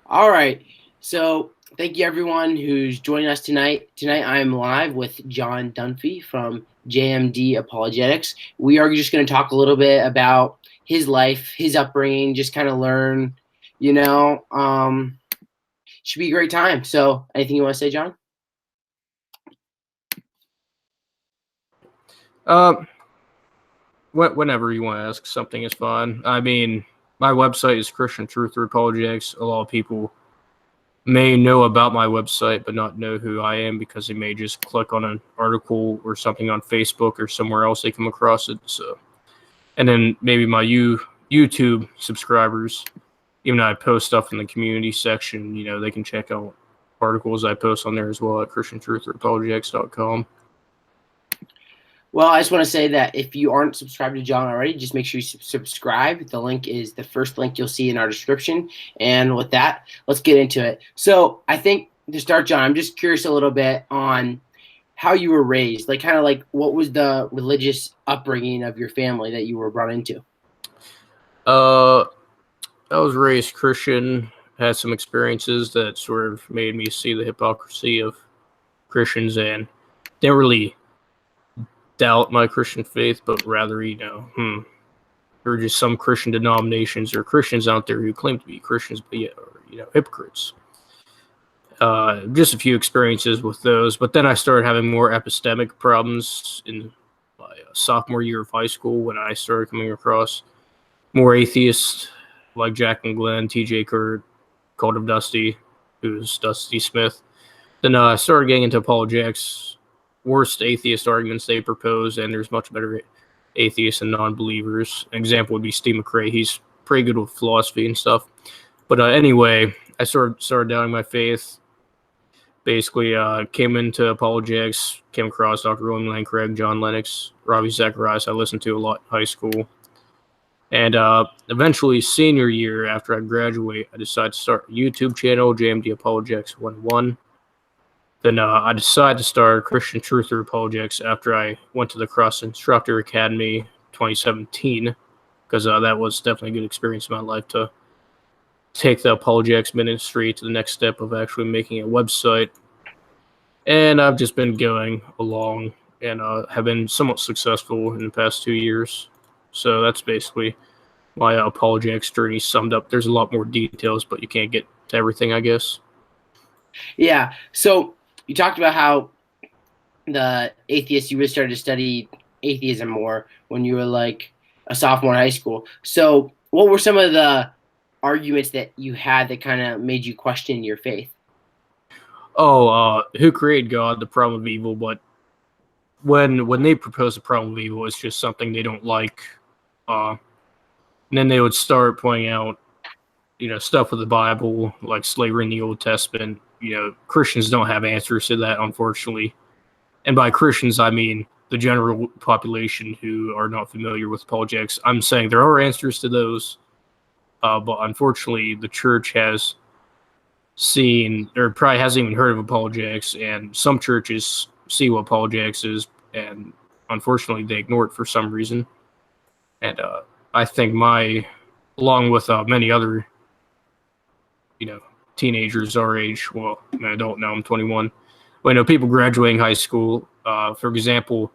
All right. So thank you everyone who's joining us tonight. Tonight I'm live with John Dunfee from JMD Apologetics. We are just going to talk a little bit about his life, his upbringing, just kind of learn, you know, should be a great time. So anything you want to say, John? Whenever you want to ask, something is fine. I mean, my website is Christian Truth Apologetics. A lot of people may know about my website, but not know who I am because they may just click on an article or something on Facebook or somewhere else they come across it. So, and then maybe my YouTube subscribers, even though I post stuff in the community section, they can check out articles I post on there as well at ChristianTruthApologetics.com. Well, I just want to say that if you aren't subscribed to John already, just make sure you subscribe. The link is the first link you'll see in our description. And with that, let's get into it. So I think to start, John, I'm just curious a little bit on how you were raised, like kind of like what was the religious upbringing of your family that you were brought into? I was raised Christian, had some experiences that sort of made me see the hypocrisy of Christians and didn't really doubt my Christian faith, but rather, there are just some Christian denominations or Christians out there who claim to be Christians, but yet are, hypocrites. Just a few experiences with those, but then I started having more epistemic problems in my sophomore year of high school when I started coming across more atheists like Jack and Glenn, TJ Kurt, Cult of Dusty, who's Dusty Smith. Then I started getting into apologetics, worst atheist arguments they propose, and there's much better atheists and non-believers. An example would be Steve McRae. He's pretty good with philosophy and stuff. But anyway, I started doubting my faith. Basically, came into apologetics, came across Dr. William Lane Craig, John Lennox, Ravi Zacharias. I listened to a lot in high school. And eventually, senior year, after I graduate, I decided to start a YouTube channel, JMD Apologetics 101. Then I decided to start Christian Truth Apologetics after I went to the Cross Instructor Academy 2017, because that was definitely a good experience in my life to take the apologetics ministry to the next step of actually making a website. And I've just been going along and have been somewhat successful in the past 2 years. So that's basically my apologetics journey summed up. There's a lot more details, but you can't get to everything, I guess. Yeah. So you talked about how the atheists, you really started to study atheism more when you were like a sophomore in high school. So what were some of the arguments that you had that kind of made you question your faith? Who created God, the problem of evil, but when they propose a problem of evil, it's just something they don't like. And then they would start pointing out, stuff with the Bible, like slavery in the Old Testament. Christians don't have answers to that, unfortunately. And by Christians, I mean the general population who are not familiar with apologetics. I'm saying there are answers to those, but unfortunately, the church has seen, or probably hasn't even heard of apologetics, and some churches see what apologetics is, and unfortunately, they ignore it for some reason. And I think along with many other, teenagers our age, well, I'm an adult now, I'm 21, but people graduating high school, for example,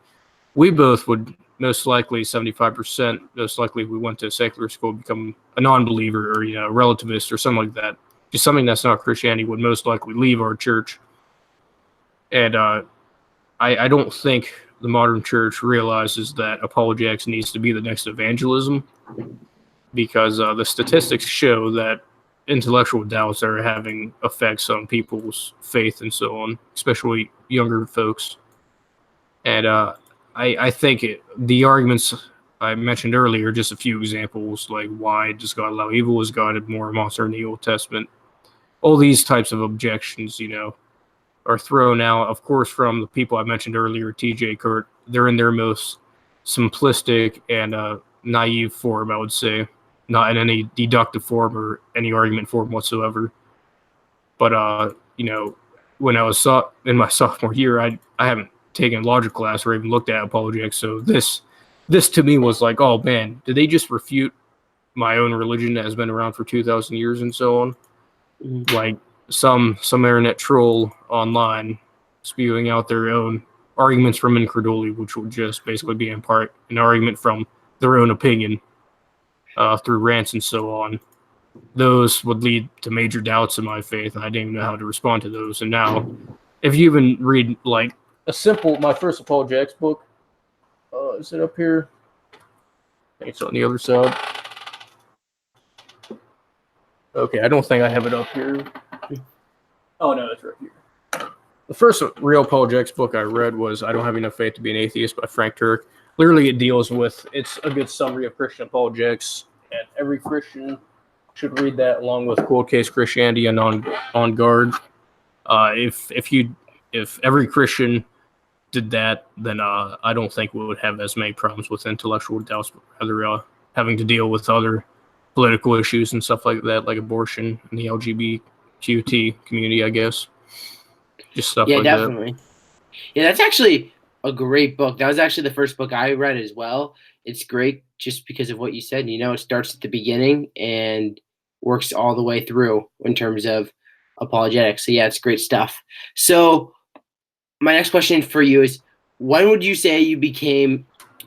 we both would most likely, 75%, most likely if we went to secular school, become a non-believer or, a relativist or something like that. Just something that's not Christianity would most likely leave our church. And I don't think the modern church realizes that apologetics needs to be the next evangelism, because the statistics show that intellectual doubts are having effects on people's faith and so on, especially younger folks. And I think the arguments I mentioned earlier, just a few examples, like why does God allow evil? Is God more a monster in the Old Testament? All these types of objections, are thrown out, of course, from the people I mentioned earlier, TJ Kurt. They're in their most simplistic and naive form, I would say, not in any deductive form or any argument form whatsoever. But, when I was in my sophomore year, I haven't taken a logic class or even looked at apologetics. So this to me was like, oh man, did they just refute my own religion that has been around for 2,000 years and so on? like some internet troll online spewing out their own arguments from incredulity, which would just basically be in part an argument from their own opinion through rants and so on. Those would lead to major doubts in my faith, and I didn't even know how to respond to those. And now, if you even read like my first apologetics book, is it up here? I think it's on the other side. Okay, I don't think I have it up here. Oh no, it's right here. The first real apologetics book I read was "I Don't Have Enough Faith to Be an Atheist" by Frank Turek. Literally, it deals with, it's a good summary of Christian apologetics, and every Christian should read that along with Cold Case Christianity and On Guard. If every Christian did that, then I don't think we would have as many problems with intellectual doubts, but rather having to deal with other political issues and stuff like that, like abortion and the LGBTQT community, I guess. Just stuff like definitely. that. Yeah, that's actually a great book. That was actually the first book I read as well. It's great just because of what you said. It starts at the beginning and works all the way through in terms of apologetics. So yeah, it's great stuff. So my next question for you is, when would you say you became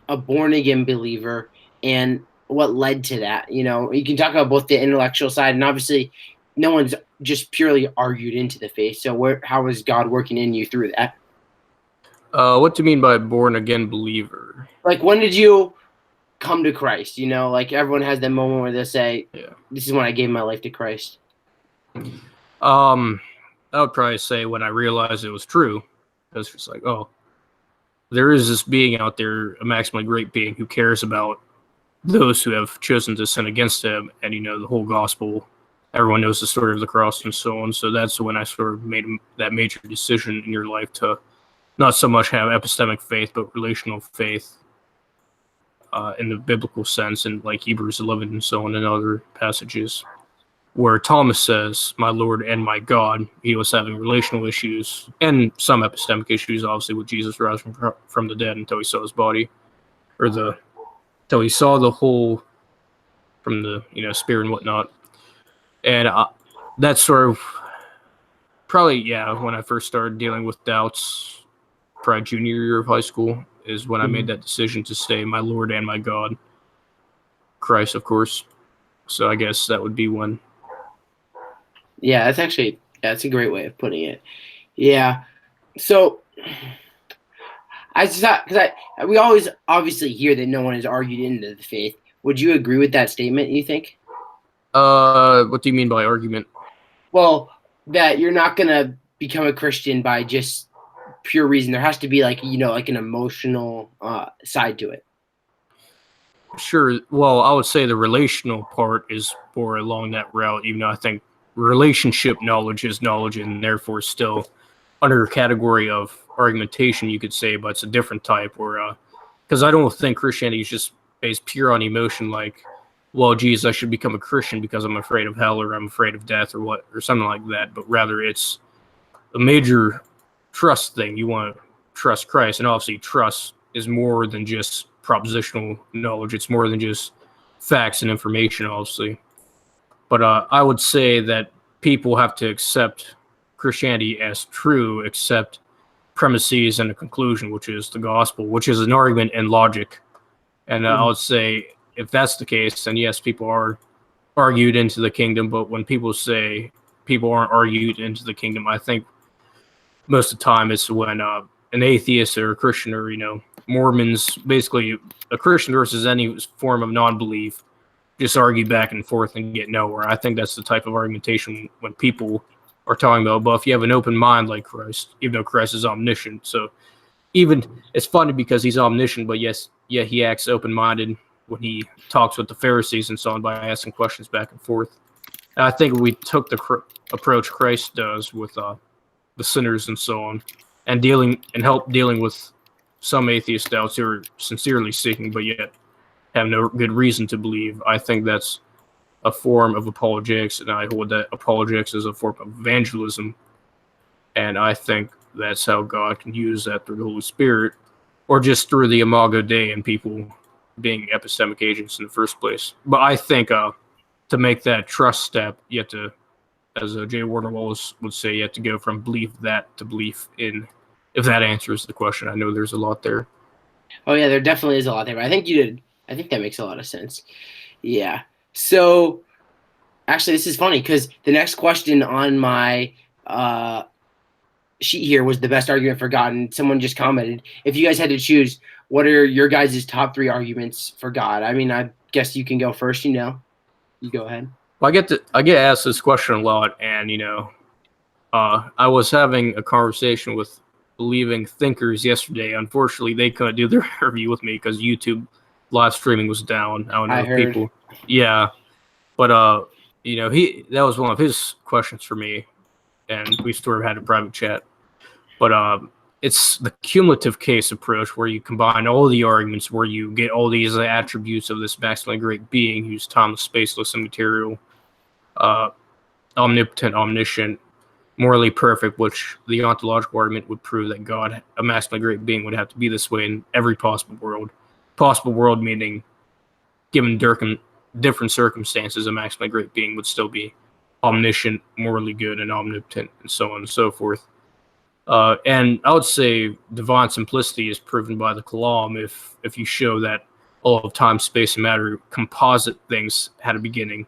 a born again believer, and what led to that? You can talk about both the intellectual side, and obviously no one's just purely argued into the faith. So how is God working in you through that? What do you mean by born again believer? Like, when did you come to Christ? Like everyone has that moment where they say, "This is when I gave my life to Christ." I would probably say when I realized it was true. It's just like, oh, there is this being out there, a maximally great being who cares about those who have chosen to sin against him, and the whole gospel. Everyone knows the story of the cross and so on. So that's when I sort of made that major decision in your life to not so much have epistemic faith, but relational faith in the biblical sense, and like Hebrews 11 and so on, and other passages where Thomas says, "My Lord and my God." He was having relational issues and some epistemic issues, obviously, with Jesus rising from the dead until he saw his body, or until he saw the whole from the spirit and whatnot. And that's sort of probably when I first started dealing with doubts, probably junior year of high school, is when I made that decision to say, "My Lord and my God," Christ, of course. So I guess that would be when. Yeah, that's a great way of putting it. Yeah. So I just thought, because we always obviously hear that no one has argued into the faith. Would you agree with that statement, you think? What do you mean by argument? Well, that you're not going to become a Christian by just pure reason. There has to be like an emotional side to it. Sure. Well, I would say the relational part is more along that route, even though I think relationship knowledge is knowledge and therefore still under a category of argumentation, you could say, but it's a different type. Or because I don't think Christianity is just based pure on emotion, like, well, geez, I should become a Christian because I'm afraid of hell, or I'm afraid of death, or something like that. But rather, it's a major trust thing. You want to trust Christ, and obviously trust is more than just propositional knowledge. It's more than just facts and information, obviously. But I would say that people have to accept Christianity as true, accept premises and a conclusion, which is the gospel, which is an argument and logic. And I would say if that's the case, then yes, people are argued into the kingdom. But when people say people aren't argued into the kingdom, I think most of the time it's when an atheist or a Christian, or Mormons, basically a Christian versus any form of non-belief, just argue back and forth and get nowhere. I think that's the type of argumentation when people are talking about, but if you have an open mind like Christ, even though Christ is omniscient, so even it's funny because he's omniscient, but he acts open-minded when he talks with the Pharisees and so on by asking questions back and forth. And I think we took the approach Christ does with the sinners and so on, and help dealing with some atheist doubts who are sincerely seeking, but yet have no good reason to believe. I think that's a form of apologetics, and I hold that apologetics is a form of evangelism. And I think that's how God can use that through the Holy Spirit, or just through the Imago Dei and people being epistemic agents in the first place. But I think to make that trust step, you have to as Jay Warner Wallace would say, you have to go from belief that to belief in. If that answers the question, I know there's a lot there. Oh yeah, there definitely is a lot there. But I think you did. I think that makes a lot of sense. Yeah. So actually, this is funny because the next question on my sheet here was the best argument for God, and someone just commented, if you guys had to choose, what are your guys' top 3 arguments for God? I mean, I guess you can go first. You go ahead. Well, I get asked this question a lot, and I was having a conversation with believing thinkers yesterday. Unfortunately, they couldn't do their interview with me because YouTube live streaming was down. I don't know I if heard. people. Yeah, but that was one of his questions for me, and we sort of had a private chat. But it's the cumulative case approach where you combine all the arguments, where you get all these attributes of this maximally great being who's timeless, spaceless, immaterial, omnipotent, omniscient, morally perfect, which the ontological argument would prove that God, a maximally great being, would have to be this way in every possible world. Possible world meaning, given different circumstances, a maximally great being would still be omniscient, morally good, and omnipotent, and so on and so forth. And I would say divine simplicity is proven by the Kalam if you show that all of time, space, and matter, composite things, had a beginning.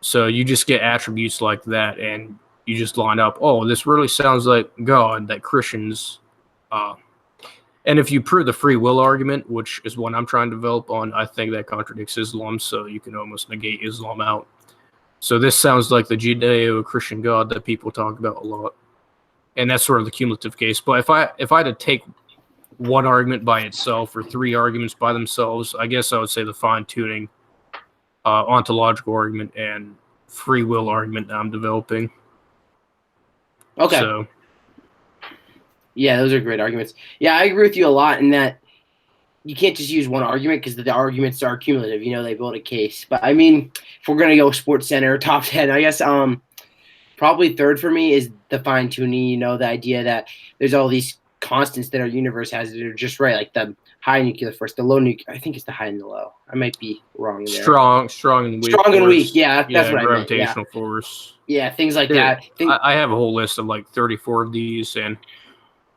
So you just get attributes like that, and you just line up, oh, this really sounds like God, that Christians... and if you prove the free will argument, which is one I'm trying to develop on, I think that contradicts Islam, so you can almost negate Islam out. So this sounds like the Judeo-Christian God that people talk about a lot. And that's sort of the cumulative case. But if I had to take one argument by itself or 3 arguments by themselves, I guess I would say the fine-tuning ontological argument and free will argument that I'm developing. Okay. So, yeah, those are great arguments. Yeah, I agree with you a lot in that you can't just use one argument because the arguments are cumulative. They build a case. But I mean, if we're gonna go Sports Center top 10, I guess probably third for me is the fine tuning. The idea that there's all these constants that our universe has that are just right, like the high nuclear force, the low nuclear. I think it's the high and the low. I might be wrong there. Strong and weak. Strong and weak. Yeah, that's what I meant. Gravitational force. Yeah, things like that. I have a whole list of like 34 of these, and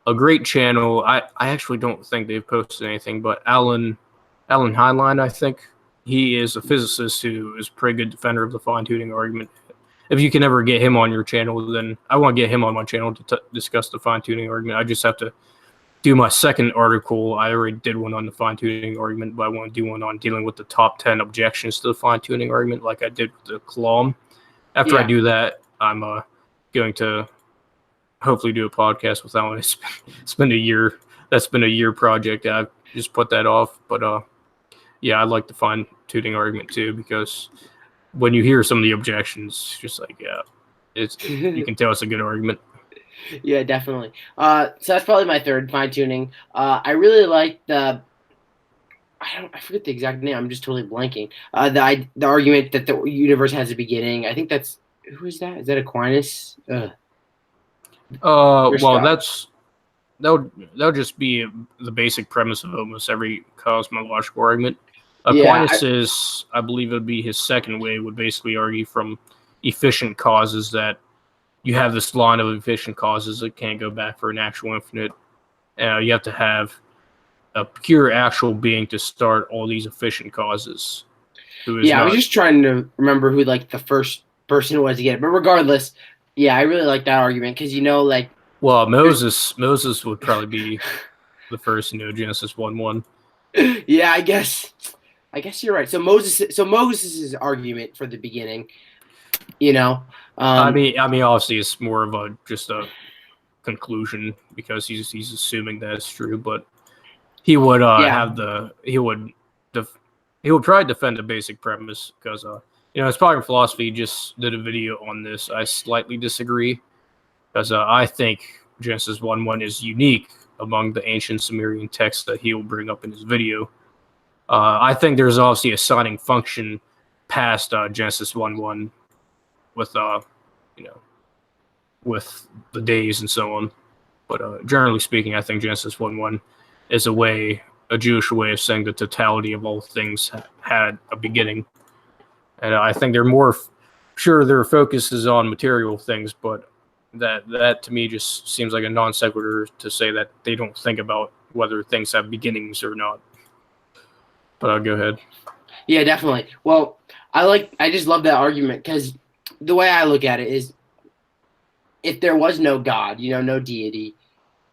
a great channel. I actually don't think they've posted anything, but Alan Heinlein, I think he is a physicist who is a pretty good defender of the fine tuning argument. If you can ever get him on your channel, then I want to get him on my channel to discuss the fine-tuning argument. I just have to do my second article. I already did one on the fine-tuning argument, but I want to do one on dealing with the top 10 objections to the fine-tuning argument like I did with the Kalam. After I do that, I'm going to hopefully do a podcast with Alan. It's been a year. That's been a year project. I've just put that off. But yeah, I like the fine-tuning argument too, because when you hear some of the objections, just like, yeah, you can tell it's a good argument. Yeah, definitely. So that's probably my third, fine tuning. I really like I forget the exact name. I'm just totally blanking. The argument that the universe has a beginning. I think that's, who is that? Is that Aquinas? Well, that'll just be the basic premise of almost every cosmological argument. Aquinas is, I believe it would be his second way, would basically argue from efficient causes that you have this line of efficient causes that can't go back for an actual infinite. You have to have a pure actual being to start all these efficient causes. I was just trying to remember who like the first person was to get it. But regardless, yeah, I really like that argument because well, Moses would probably be the first, Genesis 1:1. Yeah, I guess you're right. So Moses' argument for the beginning, I mean, obviously, it's more of just a conclusion because he's assuming that it's true, but he would he would probably defend the basic premise because Inspiring Philosophy just did a video on this. I slightly disagree because I think Genesis 1:1 is unique among the ancient Sumerian texts that he will bring up in his video. I think there's obviously a signing function past Genesis 1:1 with with the days and so on. But generally speaking, I think Genesis 1:1 is a Jewish way of saying the totality of all things had a beginning. And I think they're more sure their focus is on material things, but that to me just seems like a non sequitur to say that they don't think about whether things have beginnings or not. But I'll go ahead. Yeah, definitely. Well, I just love that argument because the way I look at it is if there was no God, no deity,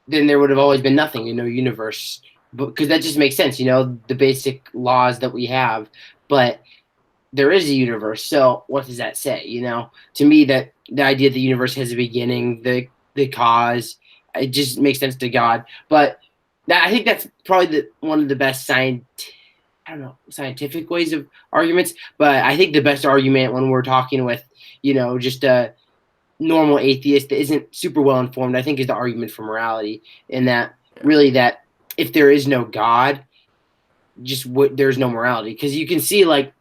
then there would have always been nothing, no universe. Because that just makes sense, the basic laws that we have. But there is a universe, so what does that say? To me, that the idea that the universe has a beginning, the cause, it just makes sense to God. But I think that's probably one of the best scientific ways of arguments. But I think the best argument when we're talking with, just a normal atheist that isn't super well informed, I think is the argument for morality, and that really that if there is no God, there's no morality, because you can see like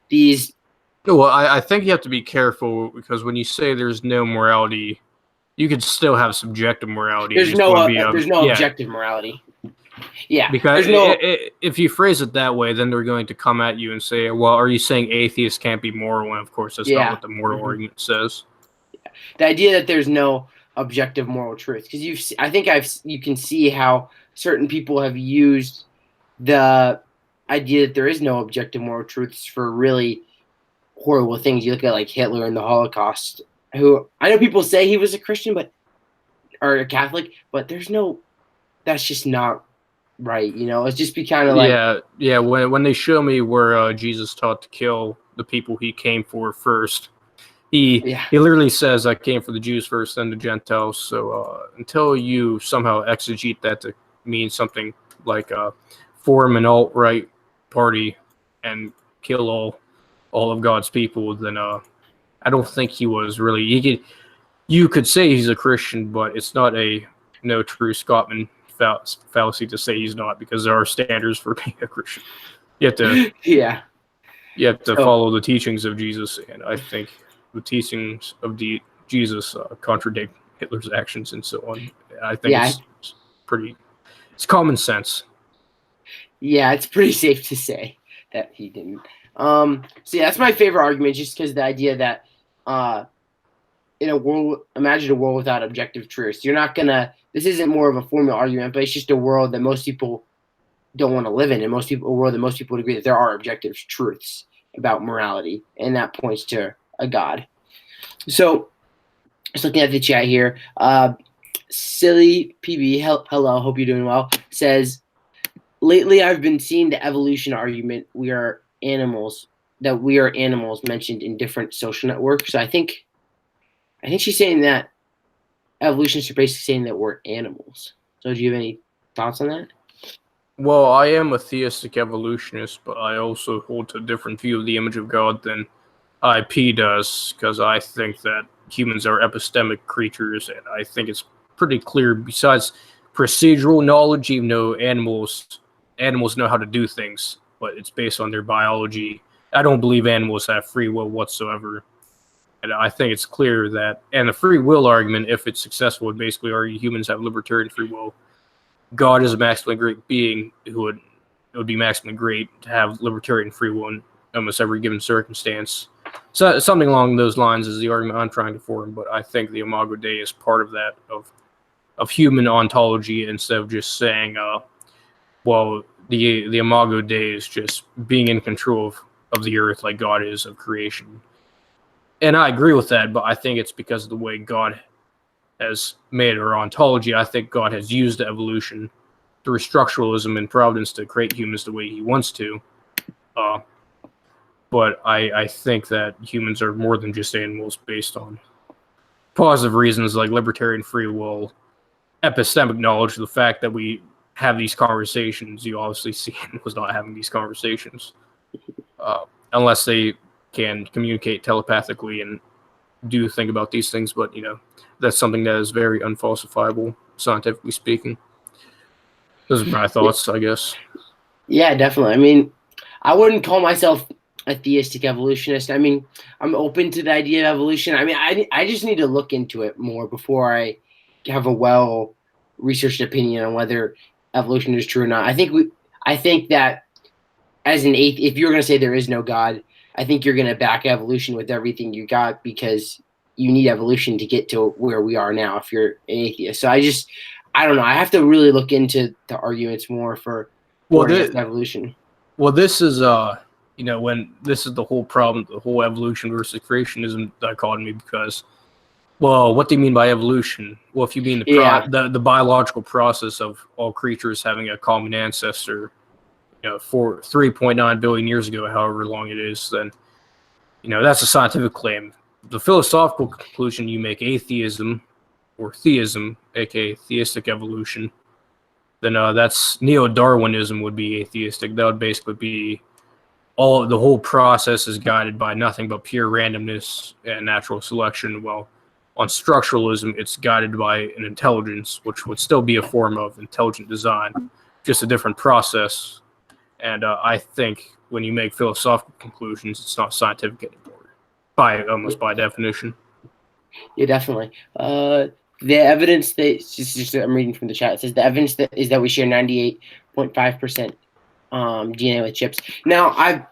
these. Well, I think you have to be careful because when you say there's no morality, you could still have subjective morality. There's no objective morality. Yeah, because if you phrase it that way, then they're going to come at you and say, "Well, are you saying atheists can't be moral?" And of course, that's not what the moral argument says. The idea that there's no objective moral truth, because you can see how certain people have used the idea that there is no objective moral truths for really horrible things. You look at like Hitler and the Holocaust, who I know people say he was a Christian or a Catholic, but that's just not right. It's just be kind of like when they show me where Jesus taught to kill the people he came for first. He literally says, "I came for the Jews first, then the Gentiles." So until you somehow exegete that to mean something like form an alt-right party and kill all of God's people, then I don't think he was really. You could say he's a Christian, but it's not a no true Scotsman fallacy to say he's not, because there are standards for being a Christian. You have to you have to follow the teachings of Jesus, and I think the teachings of Jesus contradict Hitler's actions and so on. I think it's common sense. Yeah, it's pretty safe to say that he didn't. So that's my favorite argument, just because the idea that imagine a world without objective truths. This isn't more of a formal argument, but it's just a world that most people don't want to live in, and a world that most people would agree that there are objective truths about morality, and that points to a God. So, just looking at the chat here, Silly PB, hello, hope you're doing well, says, lately I've been seeing the evolution argument, we are animals mentioned in different social networks. So I think she's saying that evolutionists are basically saying that we're animals. So do you have any thoughts on that? Well, I am a theistic evolutionist, but I also hold to a different view of the image of God than IP does, because I think that humans are epistemic creatures, and I think it's pretty clear, besides procedural knowledge, even though animals know how to do things, but it's based on their biology. I don't believe animals have free will whatsoever. And I think it's clear that, and the free will argument, if it's successful, would basically argue humans have libertarian free will. God is a maximally great being it would be maximally great to have libertarian free will in almost every given circumstance. So something along those lines is the argument I'm trying to form, but I think the Imago Dei is part of that, of human ontology, instead of just saying, the Imago Dei is just being in control of the earth like God is of creation. And I agree with that, but I think it's because of the way God has made our ontology. I think God has used evolution through structuralism and providence to create humans the way he wants to. But I think that humans are more than just animals based on positive reasons like libertarian free will, epistemic knowledge, the fact that we have these conversations. You obviously see was not having these conversations unless they can communicate telepathically and do think about these things. But, that's something that is very unfalsifiable, scientifically speaking. Those are my thoughts, I guess. Yeah, definitely. I mean, I wouldn't call myself a theistic evolutionist. I mean, I'm open to the idea of evolution. I mean, I just need to look into it more before I have a well-researched opinion on whether evolution is true or not. I think that as an atheist, if you're going to say there is no God, I think you're going to back evolution with everything you got because you need evolution to get to where we are now if you're an atheist. So I don't know. I have to really look into the arguments more for and against evolution. Well, this is when this is the whole problem, the whole evolution versus creationism dichotomy, because, well, what do you mean by evolution? Well, if you mean the biological process of all creatures having a common ancestor, for 3.9 billion years ago, however long it is, then, that's a scientific claim. The philosophical conclusion, you make atheism or theism, aka theistic evolution, then that's neo-Darwinism would be atheistic. That would basically be the whole process is guided by nothing but pure randomness and natural selection. Well, on structuralism, it's guided by an intelligence, which would still be a form of intelligent design, just a different process. And I think when you make philosophical conclusions, it's not scientific anymore, almost by definition. Yeah, definitely. The evidence that just I'm reading from the chat. It says the evidence is that we share 98.5% DNA with chimps. Now, I've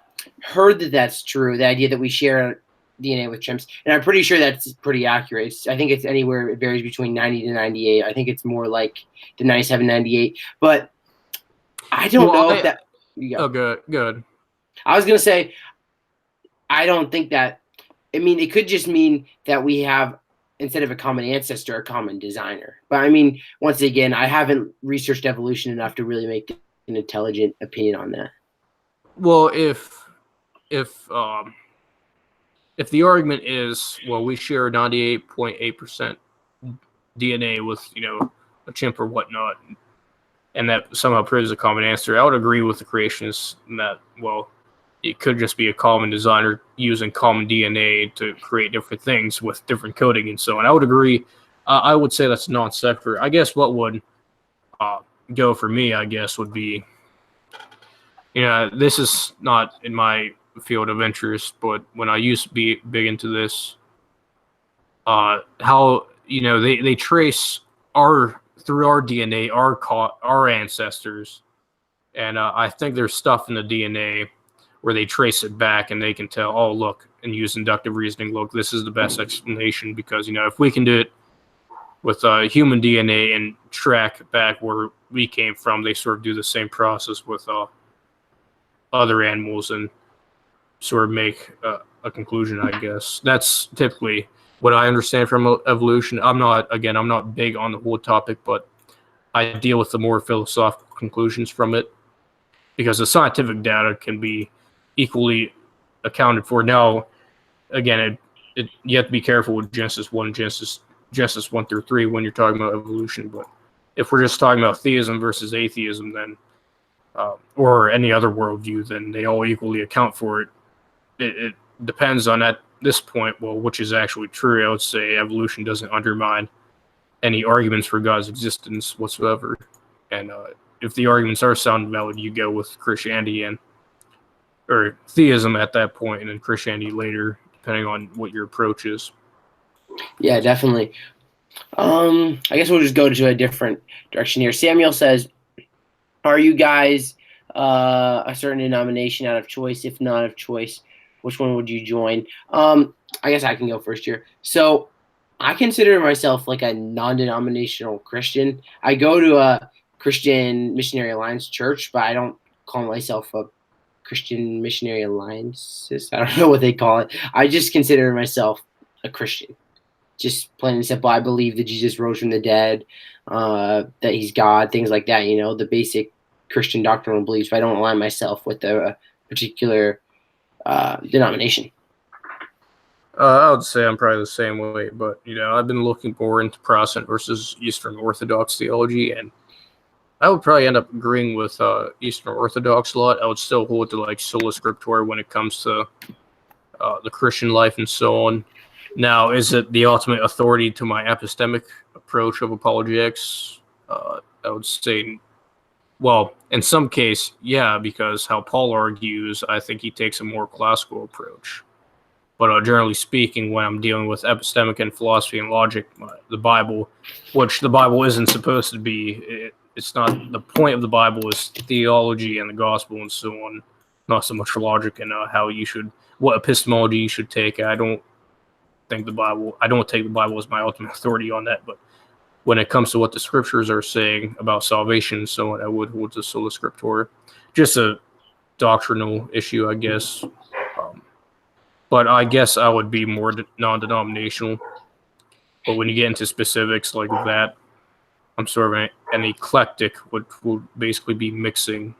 heard that that's true. The idea that we share DNA with chimps, and I'm pretty sure that's pretty accurate. I think it's anywhere, it varies between 90 to 98. I think it's more like the 97, 98. But I don't know if that. Oh, good. I was gonna say, I don't think that. I mean, it could just mean that we have, instead of a common ancestor, a common designer. But I mean, once again, I haven't researched evolution enough to really make an intelligent opinion on that. Well, if the argument is, well, we share 98.8% DNA with, a chimp or whatnot, and that somehow proves a common answer, I would agree with the creationists in that, well, it could just be a common designer using common DNA to create different things with different coding and so on. I would agree. I would say that's non sequitur. I guess what would go for me, I guess, would be, this is not in my field of interest, but when I used to be big into this, how, they trace through our DNA, our ancestors. And I think there's stuff in the DNA where they trace it back and they can tell, oh, look, and use inductive reasoning, look, this is the best explanation because, if we can do it with human DNA and track back where we came from, they sort of do the same process with other animals and sort of make a conclusion, I guess. That's typically what I understand from evolution. I'm not big on the whole topic, but I deal with the more philosophical conclusions from it because the scientific data can be equally accounted for. Now, again, you have to be careful with Genesis 1, Genesis 1 through 3 when you're talking about evolution. But if we're just talking about theism versus atheism, then or any other worldview, then they all equally account for it. It depends on at this point, well, which is actually true. I would say evolution doesn't undermine any arguments for God's existence whatsoever. And if the arguments are sound and valid, you go with Christianity or theism at that point, and then Christianity later, depending on what your approach is. Yeah, definitely. I guess we'll just go to a different direction here. Samuel says, are you guys a certain denomination out of choice? If not of choice, which one would you join? I guess I can go first here. So I consider myself like a non-denominational Christian. I go to a Christian Missionary Alliance church, but I don't call myself a Christian Missionary Alliances. I don't know what they call it. I just consider myself a Christian. Just plain and simple. I believe that Jesus rose from the dead, that he's God, things like that, the basic Christian doctrinal beliefs. But I don't align myself with a particular denomination. I would say I'm probably the same way, but I've been looking more into Protestant versus Eastern Orthodox theology, and I would probably end up agreeing with Eastern Orthodox a lot. I would still hold to like sola scriptura when it comes to the Christian life and so on. Now, is it the ultimate authority to my epistemic approach of apologetics? I would say, well, in some case, yeah, because how Paul argues, I think he takes a more classical approach. But generally speaking, when I'm dealing with epistemic and philosophy and logic, the Bible, which the Bible isn't supposed to be, it's not, the point of the Bible is theology and the gospel and so on, not so much logic and how you should what epistemology you should take. I don't take the Bible as my ultimate authority on that, but when it comes to what the scriptures are saying about salvation and so on, I would hold to sola scriptura. Just a doctrinal issue, I guess. But I guess I would be more non-denominational. But when you get into specifics like that, I'm sort of an eclectic, which will basically be mixing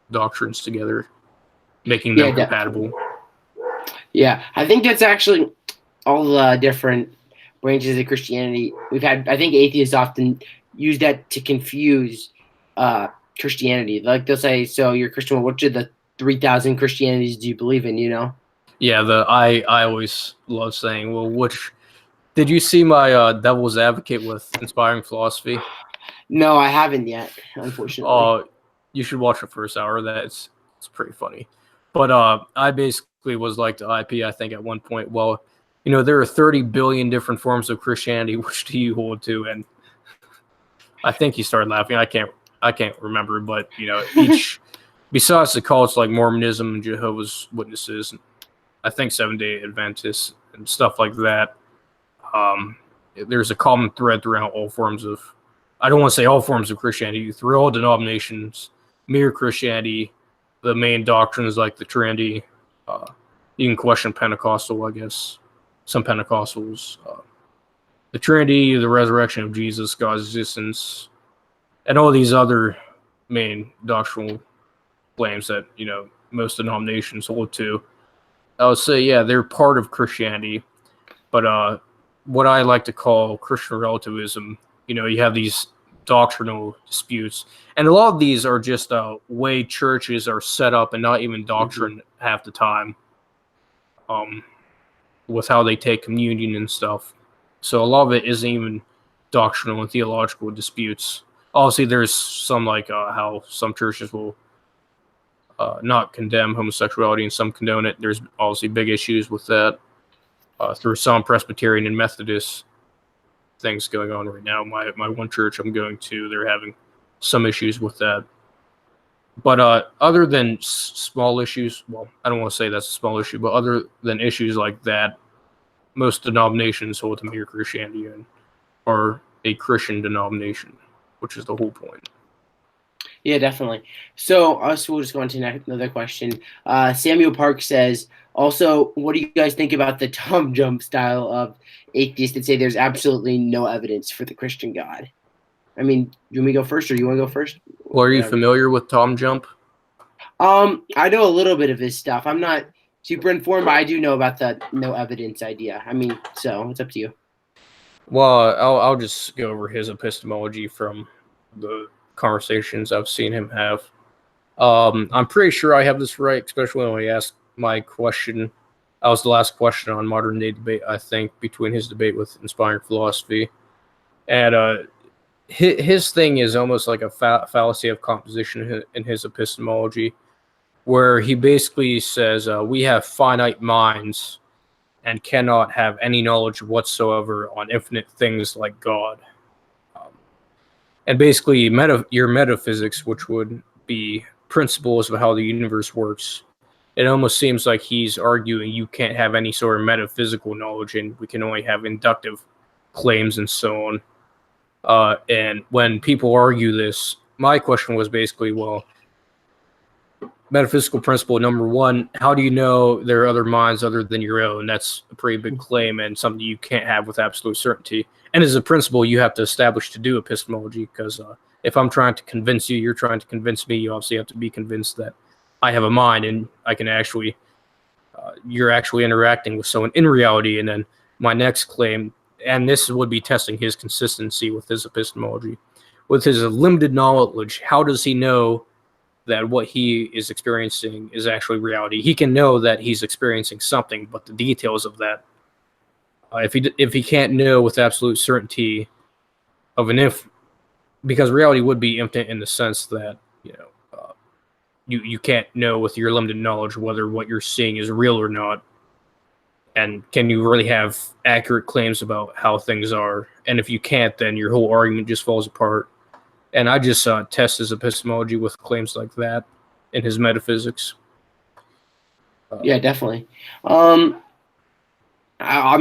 doctrines together, making them compatible. Yeah, I think that's actually all the different branches of Christianity we've had. I think atheists often use that to confuse Christianity. Like they'll say, "So you're Christian? Well, which of the 3,000 Christianities do you believe in?" You know? Yeah, I always love saying, "Well, which did you see my Devil's Advocate with Inspiring Philosophy?" No, I haven't yet, unfortunately. You should watch the first hour. It's pretty funny. But I basically was like the IP. I think at one point, well, there are 30 billion different forms of Christianity. Which do you hold to? And I think he started laughing. I can't remember, but each besides the cults like Mormonism and Jehovah's Witnesses, I think Seventh-day Adventists and stuff like that. There's a common thread throughout all forms of, I don't want to say all forms of Christianity, through all denominations, mere Christianity, the main doctrines like the Trinity. You can question Pentecostal, I guess, some Pentecostals. The Trinity, the resurrection of Jesus, God's existence, and all these other main doctrinal claims that, most denominations hold to. I would say, yeah, they're part of Christianity, but what I like to call Christian relativism, you have these doctrinal disputes, and a lot of these are just way churches are set up and not even doctrine half the time, with how they take communion and stuff. So a lot of it isn't even doctrinal and theological disputes. Obviously, there's some like how some churches will not condemn homosexuality and some condone it. There's obviously big issues with that. Through some Presbyterian and Methodist things going on right now. My one church I'm going to, they're having some issues with that. But other than small issues, well, I don't want to say that's a small issue, but other than issues like that, most denominations hold to mere Christianity and are a Christian denomination, which is the whole point. Yeah, definitely. So we'll just go on to another question. Samuel Park says, also, what do you guys think about the Tom Jump style of atheists that say there's absolutely no evidence for the Christian God? I mean, you want me to go first, or you want to go first? Well, are you familiar with Tom Jump? I know a little bit of his stuff. I'm not super informed, but I do know about the no evidence idea. I mean, so it's up to you. Well, I'll just go over his epistemology from the conversations I've seen him have. I'm pretty sure I have this right, especially when he asked my question. That was the last question on Modern Day Debate, I think, between his debate with Inspiring Philosophy. And his thing is almost like a fallacy of composition in his epistemology, where he basically says we have finite minds and cannot have any knowledge whatsoever on infinite things like God. And basically, your metaphysics, which would be principles of how the universe works, it almost seems like he's arguing you can't have any sort of metaphysical knowledge and we can only have inductive claims and so on. And when people argue this, my question was basically, well, metaphysical principle number one, how do you know there are other minds other than your own? That's a pretty big claim and something you can't have with absolute certainty. And as a principle, you have to establish to do epistemology, because if I'm trying to convince you, you're trying to convince me, you obviously have to be convinced that I have a mind and I can actually, you're actually interacting with someone in reality. And then my next claim, and this would be testing his consistency with his epistemology, with his limited knowledge, how does he know that what he is experiencing is actually reality? He can know that he's experiencing something, but the details of that, if he can't know with absolute certainty of because reality would be infinite in the sense that you can't know with your limited knowledge whether what you're seeing is real or not, and can you really have accurate claims about how things are? And if you can't, then your whole argument just falls apart. And I just test his epistemology with claims like that in his metaphysics. Yeah, definitely. I'm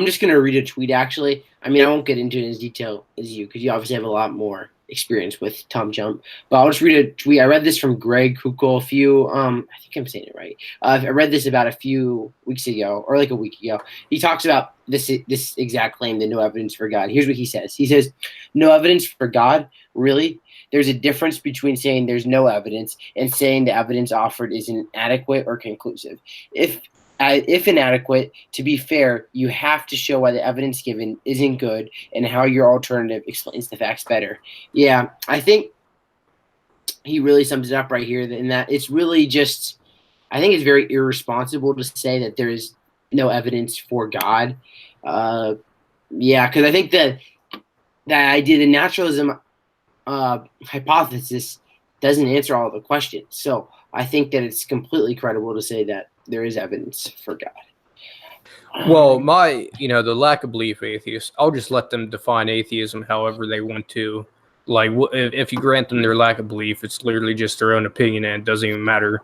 just gonna read a tweet. Actually, I mean, I won't get into it as detail as you because you obviously have a lot more experience with Tom Jump. But I'll just read a tweet. I read this from Greg Kukul a few. I think I'm saying it right. I read this about a few weeks ago, or like a week ago. He talks about this exact claim, the no evidence for God. Here's what he says. He says, "No evidence for God, really? There's a difference between saying there's no evidence and saying the evidence offered is inadequate or conclusive. If inadequate, to be fair, you have to show why the evidence given isn't good and how your alternative explains the facts better." Yeah, I think he really sums it up right here in that it's really just, I think it's very irresponsible to say that there is no evidence for God. Uh, yeah, because I think that idea, the naturalism hypothesis, doesn't answer all the questions. So I think that it's completely credible to say that there is evidence for God. Well, the lack of belief atheists, I'll just let them define atheism however they want to. Like, if you grant them their lack of belief, it's literally just their own opinion and it doesn't even matter.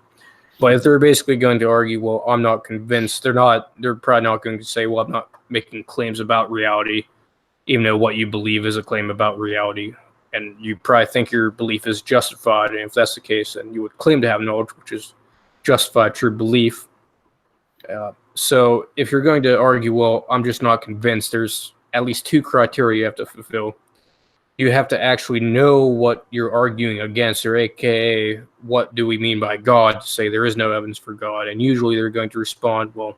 But if they're basically going to argue, well, I'm not convinced, they're probably not going to say, well, I'm not making claims about reality, even though what you believe is a claim about reality. And you probably think your belief is justified. And if that's the case, then you would claim to have knowledge, which is justified true belief. So if you're going to argue, well, I'm just not convinced, there's at least two criteria you have to fulfill. You have to actually know what you're arguing against, or AKA, what do we mean by God, to say there is no evidence for God. And usually they're going to respond, well,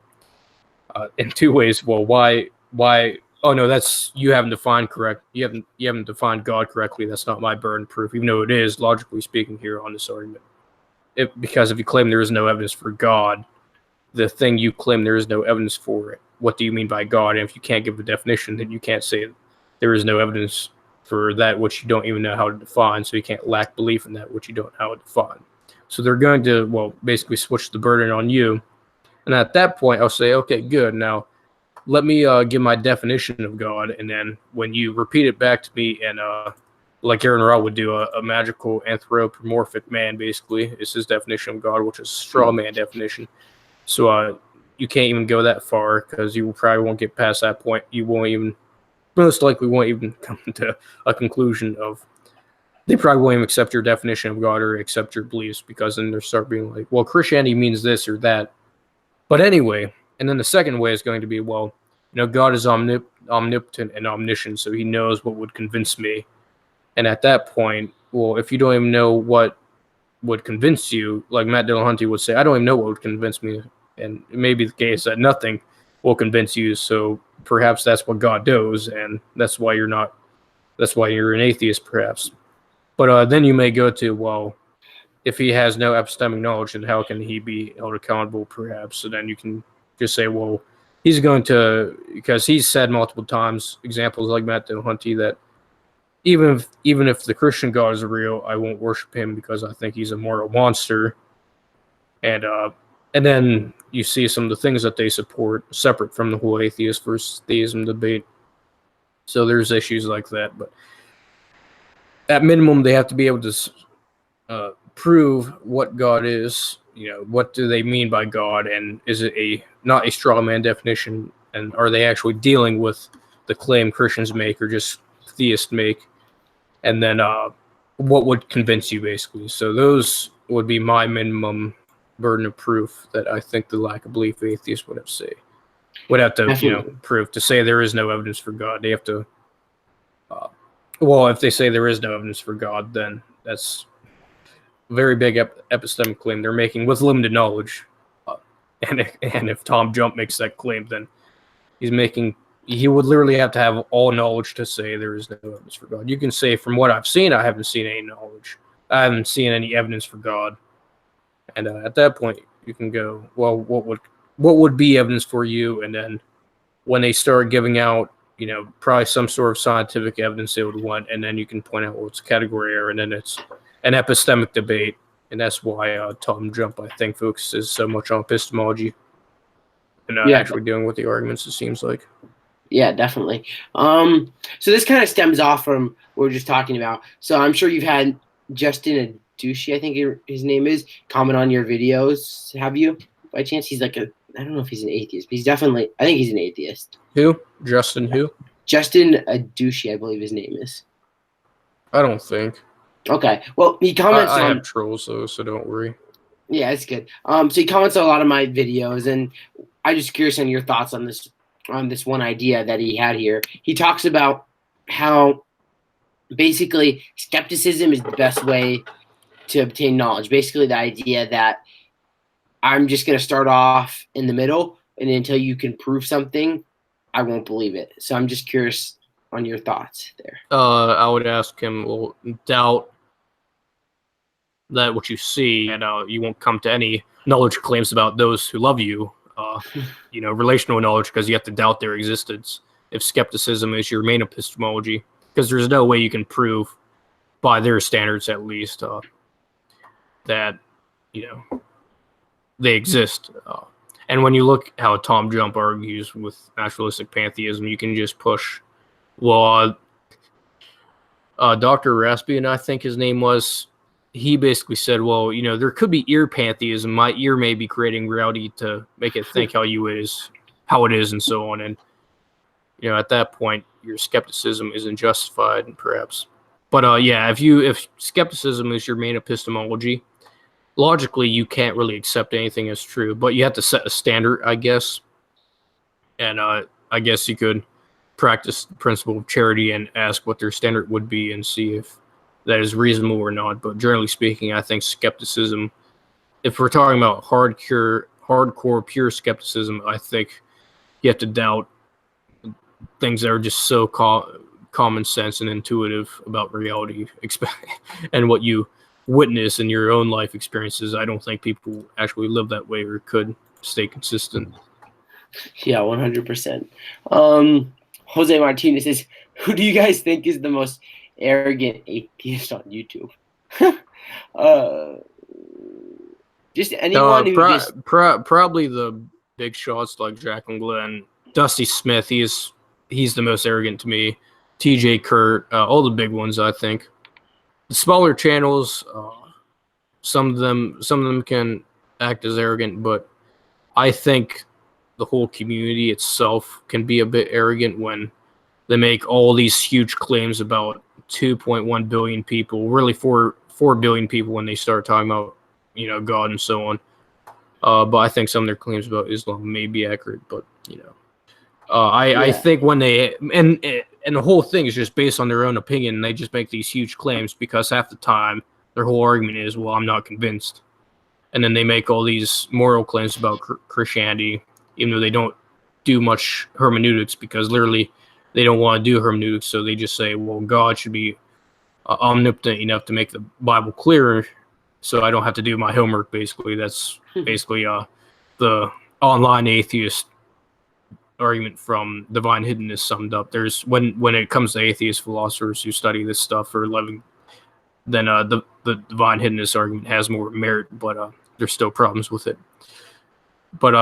in two ways. Well, why? Oh no, that's, you haven't defined correct. You haven't defined God correctly. That's not my burden of proof, even though it is, logically speaking, here on this argument. Because if you claim there is no evidence for God, the thing you claim there is no evidence for it, what do you mean by God? And if you can't give a definition, then you can't say there is no evidence for that which you don't even know how to define. So you can't lack belief in that which you don't know how to define. So they're going to, well, basically switch the burden on you. And at that point, I'll say, okay, good. Now, let me give my definition of God. And then when you repeat it back to me, and like Aaron Ra would do, a magical anthropomorphic man, basically, is his definition of God, which is a straw man definition. So you can't even go that far because you probably won't get past that point. You won't even, most likely won't even come to a conclusion of, they probably won't even accept your definition of God or accept your beliefs, because then they'll start being like, well, Christianity means this or that. But anyway, and then the second way is going to be, well, God is omnipotent and omniscient, so he knows what would convince me. And at that point, well, if you don't even know what would convince you, like Matt Dillahunty would say, I don't even know what would convince me. And it may be the case that nothing will convince you, so perhaps that's what God knows, and that's why you're an atheist, perhaps. But then you may go to, well, if he has no epistemic knowledge, then how can he be held accountable, perhaps? So then you can just say, well, he's going to, because he's said multiple times, examples like Matt Dillahunty, that even if the Christian God is real, I won't worship him because I think he's a moral monster. And then you see some of the things that they support separate from the whole atheist versus theism debate. So there's issues like that. But at minimum, they have to be able to prove what God is. What do they mean by God? And is it not a straw man definition? And are they actually dealing with the claim Christians make or just theists make? And then what would convince you, basically? So those would be my minimum burden of proof that I think the lack of belief atheists would have to prove, to say there is no evidence for God. They have to, well, if they say there is no evidence for God, then that's a very big epistemic claim they're making with limited knowledge. And if Tom Jump makes that claim, then he would literally have to have all knowledge to say there is no evidence for God. You can say, from what I've seen, I haven't seen any knowledge. I haven't seen any evidence for God. And at that point, you can go, well, what would be evidence for you? And then when they start giving out, probably some sort of scientific evidence they would want, and then you can point out, well, it's a category error, and then it's an epistemic debate. And that's why Tom Jump, I think, focuses so much on epistemology and actually dealing with the arguments, it seems like. Yeah, definitely. So this kind of stems off from what we're just talking about. So I'm sure you've had Justin Adushi, I think his name is, comment on your videos. Have you, by chance? He's like a I don't know if he's an atheist, but I think he's an atheist. Who? Justin who? Justin Adushi, I believe his name is. I don't think. Okay. Well, he comments I on. have trolls though, so don't worry. Yeah, it's good. So he comments on a lot of my videos, and I'm just curious on your thoughts on this one idea that he had here. He talks about how basically skepticism is the best way to obtain knowledge. Basically, the idea that I'm just going to start off in the middle, and until you can prove something, I won't believe it. So I'm just curious on your thoughts there. I would ask him, well, doubt that what you see, and you won't come to any knowledge claims about those who love you. Relational knowledge, because you have to doubt their existence. If skepticism is your main epistemology, because there's no way you can prove, by their standards at least, that they exist. And when you look how Tom Jump argues with naturalistic pantheism, you can just push. Well, Dr. Raspian, I think his name was, he basically said, well, there could be ear pantheism. My ear may be creating reality to make it think how it is, and so on. And, at that point, your skepticism isn't justified, perhaps. But, if skepticism is your main epistemology, logically, you can't really accept anything as true. But you have to set a standard, I guess. And I guess you could practice the principle of charity and ask what their standard would be and see if that is reasonable or not. But generally speaking, I think skepticism, if we're talking about hardcore pure skepticism, I think you have to doubt things that are just so common sense and intuitive about reality and what you witness in your own life experiences. I don't think people actually live that way or could stay consistent. Yeah, 100%. Jose Martinez says, who do you guys think is the most arrogant atheist on YouTube? Just anyone who probably the big shots like Jack and Glenn. Dusty Smith, he's the most arrogant to me. TJ Kurt, all the big ones, I think. The smaller channels, some of them can act as arrogant, but I think the whole community itself can be a bit arrogant when they make all these huge claims about 2.1 billion people, really 4 billion people when they start talking about, God and so on. But I think some of their claims about Islam may be accurate, but, I think when they, and the whole thing is just based on their own opinion, and they just make these huge claims because half the time their whole argument is, well, I'm not convinced. And then they make all these moral claims about Christianity, even though they don't do much hermeneutics, because literally they don't want to do hermeneutics. So they just say, well, God should be omnipotent enough to make the Bible clearer, so I don't have to do my homework, basically. That's basically the online atheist argument from Divine Hiddenness summed up. There's when it comes to atheist philosophers who study this stuff for a living, then the Divine Hiddenness argument has more merit, but there's still problems with it. But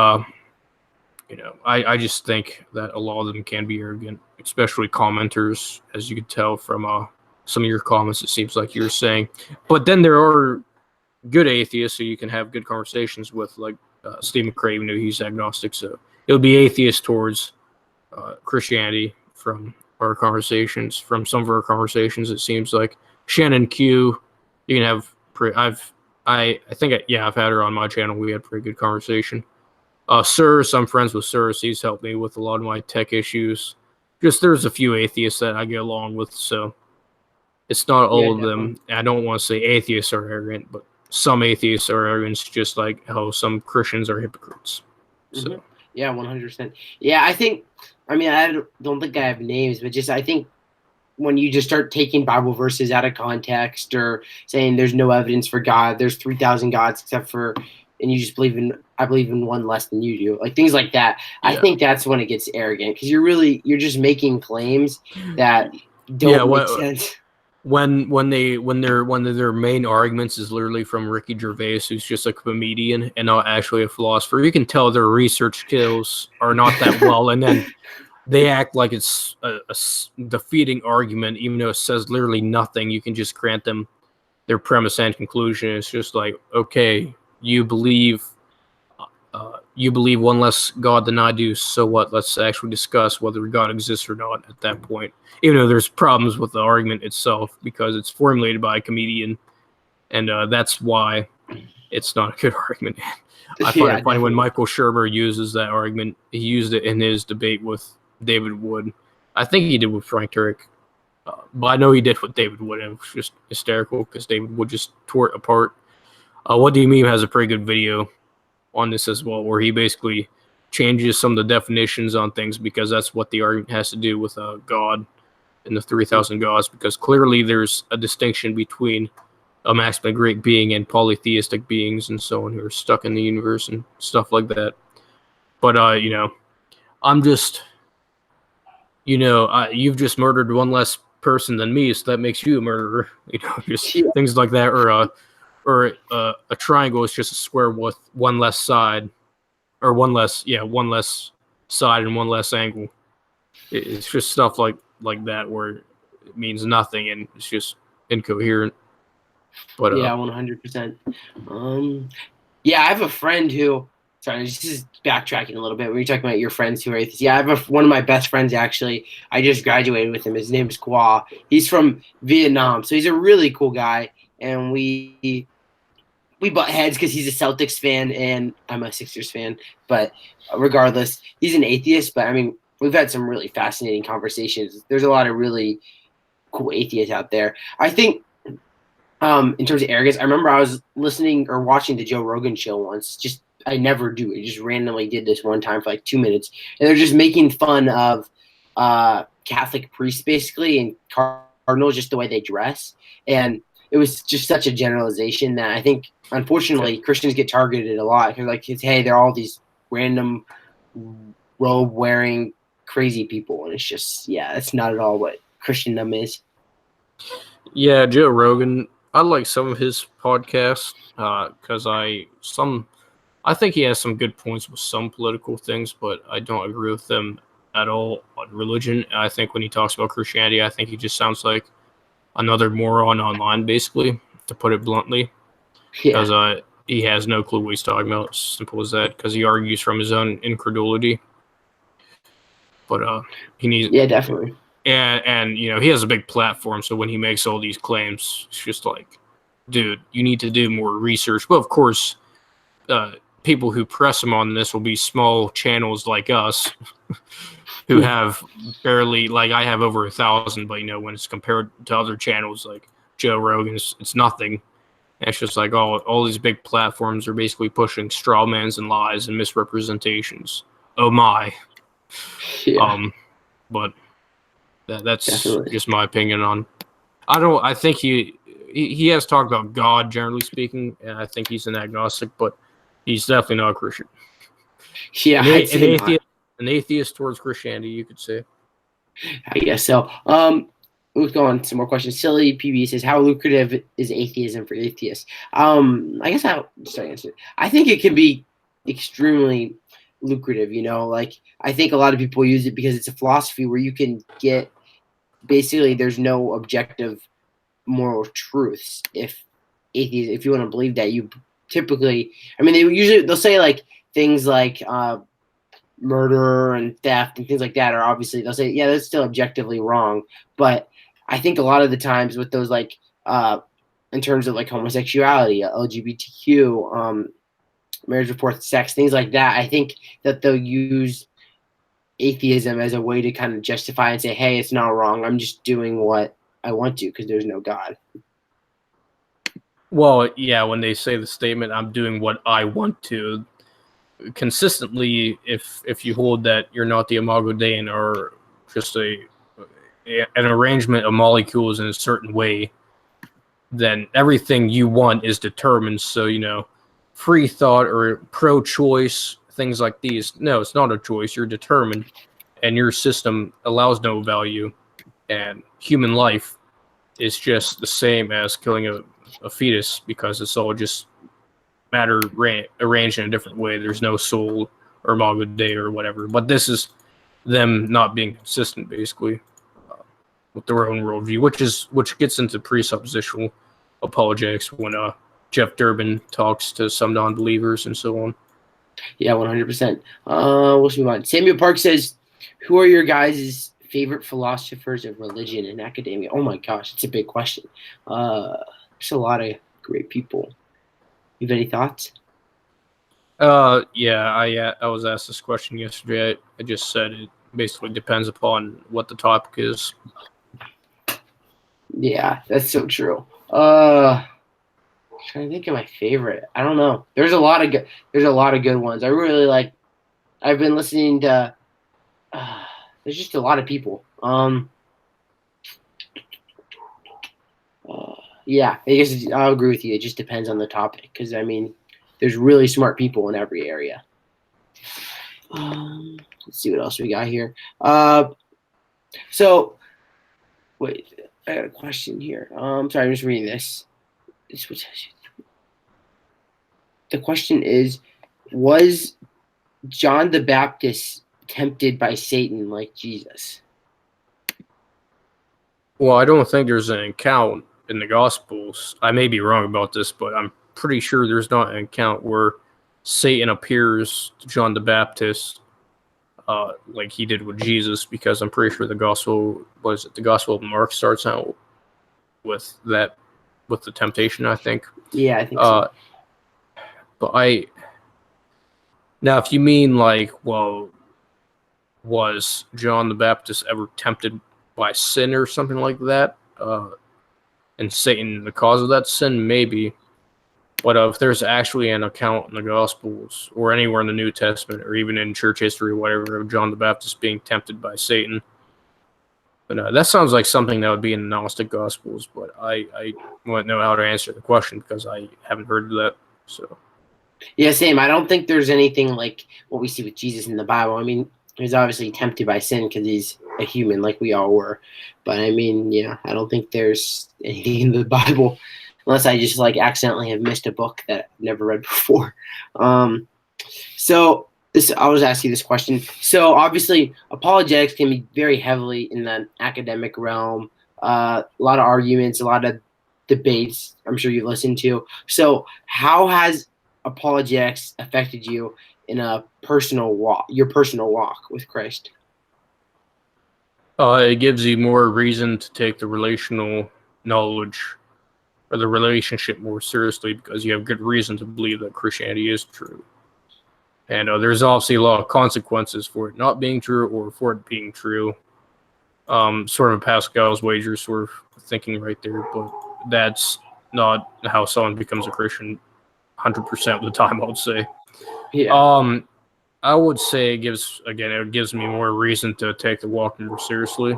I just think that a lot of them can be arrogant, especially commenters, as you could tell from some of your comments. It seems like you're saying, but then there are good atheists who you can have good conversations with, like Steve McCrae, even though he's agnostic. So it would be atheist towards Christianity from our conversations, from some of our conversations. It seems like Shannon Q, you can have. I think I've had her on my channel. We had a pretty good conversation. Cyrus, I'm friends with Cyrus. He's helped me with a lot of my tech issues. Just there's a few atheists that I get along with, so it's not all of them. I don't want to say atheists are arrogant, but some atheists are arrogant, just like how some Christians are hypocrites. So. Mm-hmm. Yeah, 100%. Yeah, I don't think I have names, but just I think when you just start taking Bible verses out of context or saying there's no evidence for God, there's 3,000 gods except for, and you just I believe in one less than you do, like things like that. Yeah. I think that's when it gets arrogant, because you're just making claims that don't make sense. When their main arguments is literally from Ricky Gervais, who's just a comedian and not actually a philosopher, you can tell their research skills are not that well, and then they act like it's a defeating argument, even though it says literally nothing. You can just grant them their premise and conclusion. It's just like, okay, you believe you believe one less God than I do, so what? Let's actually discuss whether God exists or not at that point. Even though there's problems with the argument itself because it's formulated by a comedian, and that's why it's not a good argument. I find Yeah, it funny when definitely. Michael Shermer uses that argument. He used it in his debate with David Wood. I think he did with Frank Turek, but I know he did with David Wood. And it was just hysterical because David Wood just tore it apart. What Do You Mean has a pretty good video on this as well, where he basically changes some of the definitions on things because that's what the argument has to do with God and the 3,000 gods, because clearly there's a distinction between a maximally great being and polytheistic beings and so on who are stuck in the universe and stuff like that. But, I'm just, you've just murdered one less person than me, so that makes you a murderer. Just Yeah. things like that, or a triangle is just a square with one less side, or one less side and one less angle. It's just stuff like that where it means nothing and it's just incoherent. But Yeah, 100%. Yeah, I have a friend who. Sorry, this is backtracking a little bit. When you're talking about your friends who are atheists, yeah, I have one of my best friends actually. I just graduated with him. His name is Kwa. He's from Vietnam, so he's a really cool guy. And we butt heads because he's a Celtics fan and I'm a Sixers fan. But regardless, he's an atheist. But I mean, we've had some really fascinating conversations. There's a lot of really cool atheists out there. I think in terms of arrogance, I remember I was listening or watching the Joe Rogan show once. Just I never do. I just randomly did this one time for like 2 minutes, and they're just making fun of Catholic priests basically and cardinals, just the way they dress, and it was just such a generalization that I think unfortunately Christians get targeted a lot. They're like, hey, they're all these random robe wearing crazy people, and it's just that's not at all what Christendom is. Yeah, Joe Rogan. I like some of his podcasts because I think he has some good points with some political things, but I don't agree with them at all on religion. I think when he talks about Christianity, I think he just sounds like another moron online, basically, to put it bluntly, Yeah, because he has no clue what he's talking about. Simple as that, because he argues from his own incredulity. But he needs, yeah, definitely. and he has a big platform, so when he makes all these claims, it's just like, dude, you need to do more research. But of course, people who press him on this will be small channels like us who have barely, like I have over 1,000, but when it's compared to other channels like Joe Rogan, it's nothing. And it's just like all these big platforms are basically pushing straw mans and lies and misrepresentations. Oh my. Yeah, But that's definitely. just my opinion on. I think he has talked about God generally speaking, and I think he's an agnostic, but he's definitely not a Christian. Yeah, I'd say not. An atheist towards Christianity, you could say. I guess so. Let's go on some more questions. Silly PB says, "How lucrative is atheism for atheists?" I guess I'll start answer. I think it can be extremely lucrative. Like I think a lot of people use it because it's a philosophy where you can get basically there's no objective moral truths. If you want to believe that, you typically, I mean, they'll say like things like murder and theft and things like that are obviously they'll say that's still objectively wrong, but I think a lot of the times with those like in terms of like homosexuality, LGBTQ, marriage reports, sex, things like that, I think that they'll use atheism as a way to kind of justify and say, hey, it's not wrong, I'm just doing what I want to because there's no God. Well, yeah, when they say the statement, "I'm doing what I want to," consistently, if you hold that you're not the Imago Dei and are just an arrangement of molecules in a certain way, then everything you want is determined. So, free thought or pro-choice, things like these, no, it's not a choice. You're determined, and your system allows no value. And human life is just the same as killing a fetus because it's all just matter arranged in a different way. There's no soul or Imago Dei or whatever. But this is them not being consistent, basically, with their own worldview, which gets into presuppositional apologetics when Jeff Durbin talks to some non-believers and so on. Yeah, 100%. Let's move on. Samuel Park says, "Who are your guys' favorite philosophers of religion and academia?" Oh my gosh, it's a big question. There's a lot of great people. You have any thoughts? Yeah, I was asked this question yesterday. I just said it basically depends upon what the topic is. Yeah, that's so true. Trying to think of my favorite. I don't know. There's a lot of good ones. I really like. I've been listening to. There's just a lot of people. Yeah, I guess I'll agree with you. It just depends on the topic because I mean, there's really smart people in every area. Let's see what else we got here. So wait, I got a question here. Sorry, I'm just reading this. The question is, was John the Baptist tempted by Satan like Jesus? Well, I don't think there's an account in the Gospels. I may be wrong about this, but I'm pretty sure there's not an account where Satan appears to John the Baptist like he did with Jesus, because I'm pretty sure the Gospel of Mark starts out with the temptation, I think. Yeah, I think so. But now, if you mean like, well, was John the Baptist ever tempted by sin or something like that? And Satan the cause of that sin? Maybe. But if there's actually an account in the Gospels or anywhere in the New Testament or even in church history or whatever of John the Baptist being tempted by Satan, but that sounds like something that would be in the Gnostic Gospels, but I wouldn't know how to answer the question because I haven't heard of that. So Yeah, same. I don't think there's anything like what we see with Jesus in the Bible. I mean, he's obviously tempted by sin because he's a human like we all were. But I mean, yeah, I don't think there's anything in the Bible unless I just like accidentally have missed a book that I've never read before. Um, so this, I'll just ask you this question. So obviously, apologetics can be very heavily in the academic realm. A lot of arguments, a lot of debates. I'm sure you've listened to. So how has apologetics affected you in a personal walk, your personal walk with Christ? it gives you more reason to take the relational knowledge or the relationship more seriously because you have good reason to believe that Christianity is true. And there's obviously a lot of consequences for it not being true or for it being true. Sort of a Pascal's wager sort of thinking right there, but that's not how someone becomes a Christian 100% of the time, I would say. Yeah. I would say it gives me more reason to take the walk more seriously.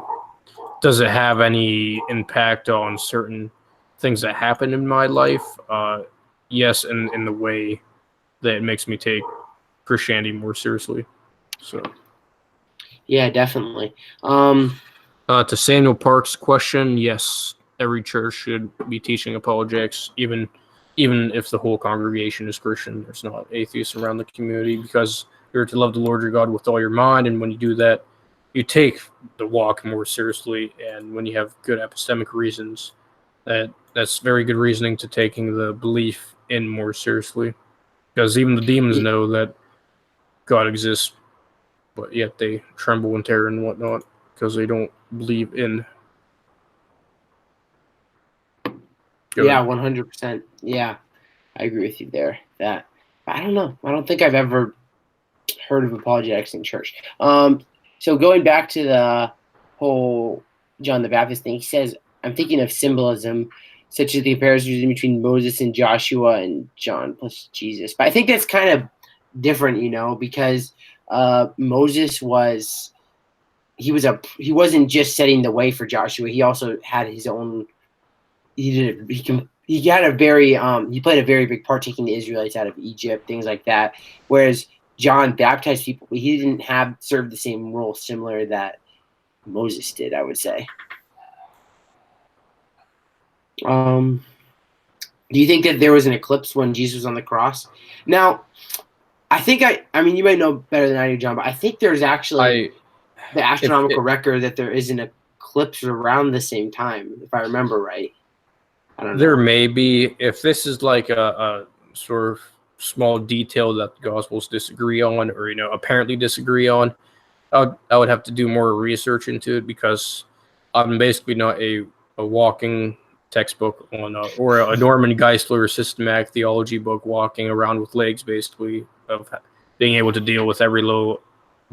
Does it have any impact on certain things that happen in my life? Yes, in the way that it makes me take Christianity more seriously. So, Yeah, definitely. to Samuel Park's question, yes, every church should be teaching apologetics, even if the whole congregation is Christian. There's not atheists around the community, because you're to love the Lord your God with all your mind, and when you do that, you take the walk more seriously. And when you have good epistemic reasons, that's very good reasoning to taking the belief in more seriously, because even the demons know that God exists, but yet they tremble in terror and whatnot because they don't believe in. Yeah, 100%. Yeah, I agree with you there. That I don't know. I don't think I've ever heard of apologetics in church. So going back to the whole John the Baptist thing, he says, I'm thinking of symbolism, such as the comparison between Moses and Joshua and John plus Jesus. But I think that's kind of different, because Moses he wasn't just setting the way for Joshua. He also had his own. He had a very he played a very big part taking the Israelites out of Egypt, things like that. Whereas John baptized people, but he didn't have served the same role similar that Moses did, I would say. Do you think that there was an eclipse when Jesus was on the cross? Now, I mean, you might know better than I do, John, but I think there's actually the astronomical record that there is an eclipse around the same time, if I remember right. I don't know. There may be, if this is like a sort of small detail that the Gospels disagree on, or apparently disagree on, I would have to do more research into it, because I'm basically not a walking textbook on or a Norman Geisler systematic theology book walking around with legs, basically, of being able to deal with every little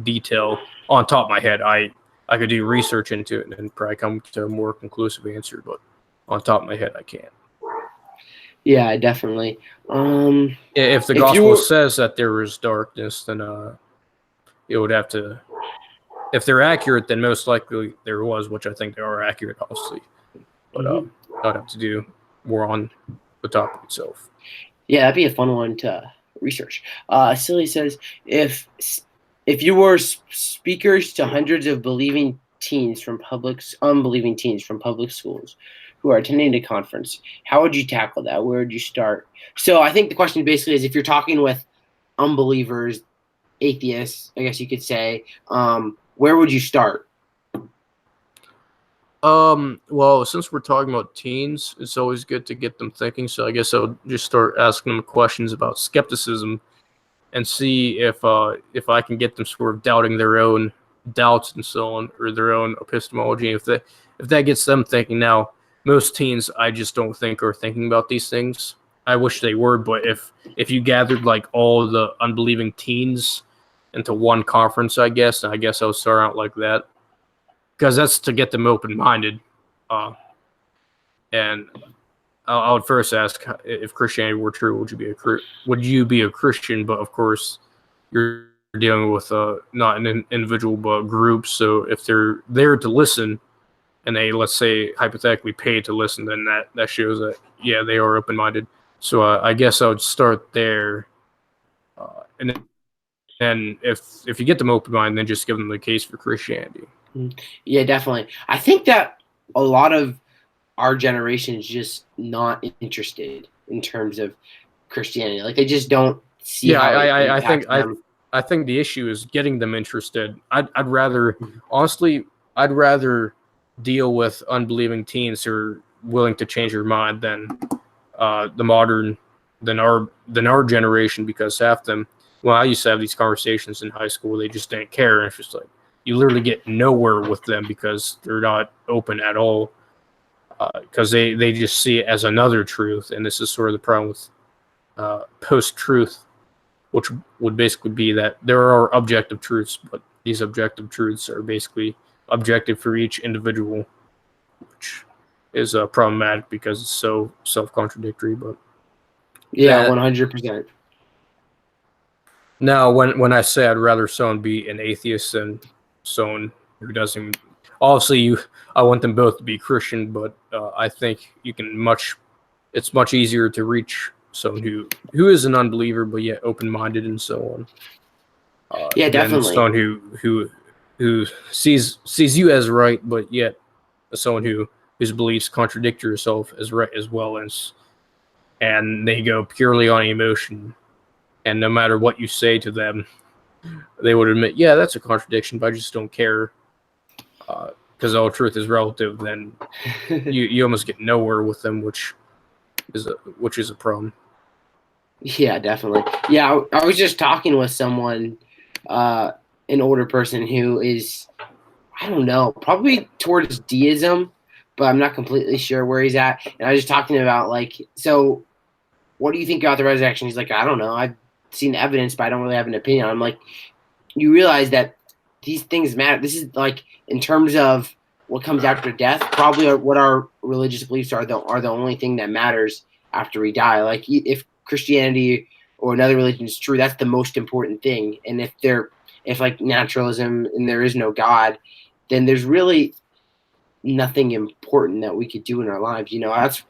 detail on top of my head. I could do research into it and probably come to a more conclusive answer, but on top of my head, I can't. Yeah, definitely. If the gospel says that there is darkness, then it would have to. If they're accurate, then most likely there was, which I think they are accurate, obviously. But I'd have to do more on the topic itself. Yeah, that'd be a fun one to research. Silly says, if you were speakers to hundreds of unbelieving teens from public schools who are attending a conference, how would you tackle that? Where would you start? So I think the question basically is, if you're talking with unbelievers, atheists, I guess you could say, where would you start? Well, since we're talking about teens, it's always good to get them thinking. So I guess I'll just start asking them questions about skepticism and see if I can get them sort of doubting their own doubts and so on, or their own epistemology. If that gets them thinking. Now, most teens, I just don't think are thinking about these things. I wish they were, but if you gathered like all the unbelieving teens into one conference, I guess I would start out like that, because that's to get them open-minded. And I would first ask, if Christianity were true, would you be a Christian? But of course, you're dealing with not an individual but groups. So if they're there to listen, and they, let's say, hypothetically pay to listen, then that shows that they are open-minded. So I guess I would start there, and if you get them open-minded, then just give them the case for Christianity. Yeah, definitely. I think that a lot of our generation is just not interested in terms of Christianity. Like, they just don't see. Yeah, I think the issue is getting them interested. I'd rather, honestly, deal with unbelieving teens who are willing to change their mind than our generation, because half them. Well, I used to have these conversations in high school. They just didn't care, and it's just like, you literally get nowhere with them because they're not open at all, because they just see it as another truth. And this is sort of the problem with post-truth, which would basically be that there are objective truths, but these objective truths are basically objective for each individual, which is problematic because it's so self-contradictory. But yeah, 100%. Now, when I say I'd rather someone be an atheist than someone who doesn't, obviously I want them both to be Christian, but I think it's much easier to reach someone who is an unbeliever but yet open-minded and so on. Yeah, definitely. Someone who sees you as right, but yet someone whose beliefs contradict yourself as right as well, and they go purely on emotion, and no matter what you say to them, they would admit, yeah, that's a contradiction, but I just don't care, because all truth is relative. Then you almost get nowhere with them, which is a problem. Yeah, definitely. Yeah, I was just talking with someone, an older person who is, I don't know, probably towards deism, but I'm not completely sure where he's at. And I was just talking about, like, so what do you think about the resurrection? He's like, I don't know. I've seen evidence, but I don't really have an opinion. I'm like, you realize that these things matter. This is like, in terms of what comes after death, probably what our religious beliefs are the only thing that matters after we die. Like, if Christianity or another religion is true, that's the most important thing. And if like naturalism and there is no God, then there's really nothing important that we could do in our lives. That's